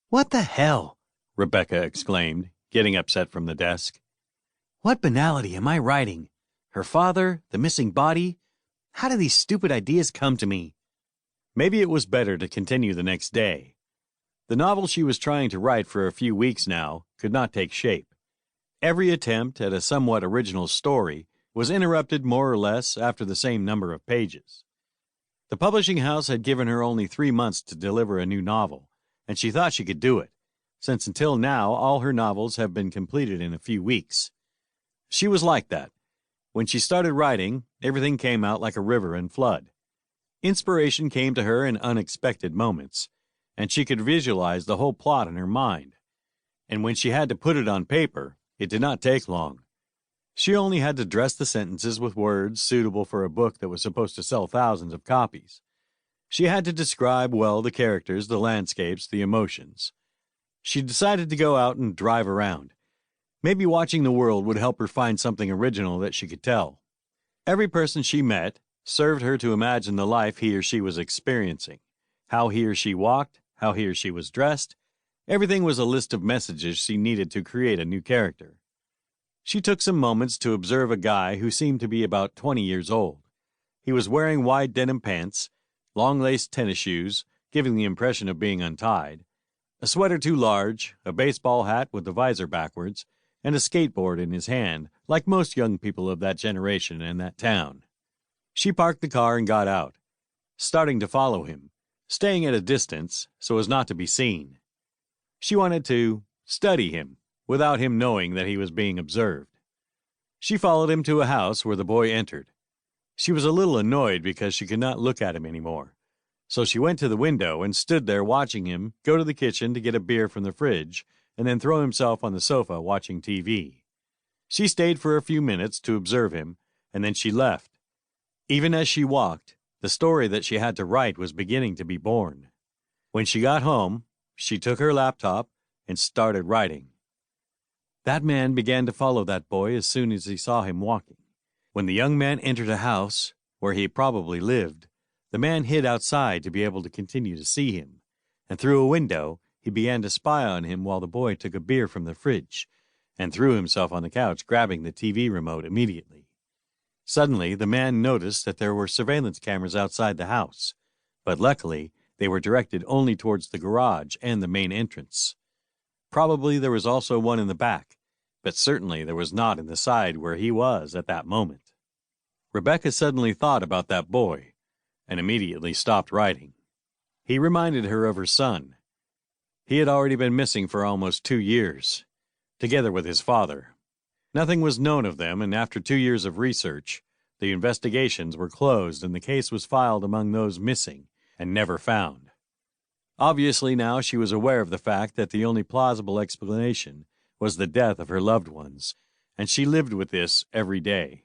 "What the hell?" Rebecca exclaimed, getting upset from the desk. "What banality am I writing? Her father, the missing body? How do these stupid ideas come to me?" Maybe it was better to continue the next day. The novel she was trying to write for a few weeks now could not take shape. Every attempt at a somewhat original story was interrupted more or less after the same number of pages. The publishing house had given her only 3 months to deliver a new novel, and she thought she could do it, since until now all her novels have been completed in a few weeks. She was like that. When she started writing, everything came out like a river in flood. Inspiration came to her in unexpected moments, and she could visualize the whole plot in her mind. And when she had to put it on paper, it did not take long. She only had to dress the sentences with words suitable for a book that was supposed to sell thousands of copies. She had to describe well the characters, the landscapes, the emotions. She decided to go out and drive around. Maybe watching the world would help her find something original that she could tell. Every person she met served her to imagine the life he or she was experiencing, how he or she walked, how he or she was dressed. Everything was a list of messages she needed to create a new character. She took some moments to observe a guy who seemed to be about 20 years old. He was wearing wide denim pants, long-laced tennis shoes, giving the impression of being untied, a sweater too large, a baseball hat with the visor backwards, and a skateboard in his hand, like most young people of that generation in that town. She parked the car and got out, starting to follow him, staying at a distance so as not to be seen. She wanted to study him, without him knowing that he was being observed. She followed him to a house where the boy entered. She was a little annoyed because she could not look at him anymore, so she went to the window and stood there watching him go to the kitchen to get a beer from the fridge and then throw himself on the sofa watching TV. She stayed for a few minutes to observe him, and then she left. Even as she walked, the story that she had to write was beginning to be born. When she got home, she took her laptop and started writing. That man began to follow that boy as soon as he saw him walking. When the young man entered a house, where he probably lived, the man hid outside to be able to continue to see him, and through a window he began to spy on him while the boy took a beer from the fridge and threw himself on the couch, grabbing the TV remote immediately. Suddenly, the man noticed that there were surveillance cameras outside the house, but luckily they were directed only towards the garage and the main entrance. Probably there was also one in the back, but certainly there was not in the side where he was at that moment. Rebecca suddenly thought about that boy, and immediately stopped writing. He reminded her of her son. He had already been missing for almost 2 years, together with his father. Nothing was known of them, and after 2 years of research, the investigations were closed and the case was filed among those missing and never found. Obviously now she was aware of the fact that the only plausible explanation was the death of her loved ones, and she lived with this every day.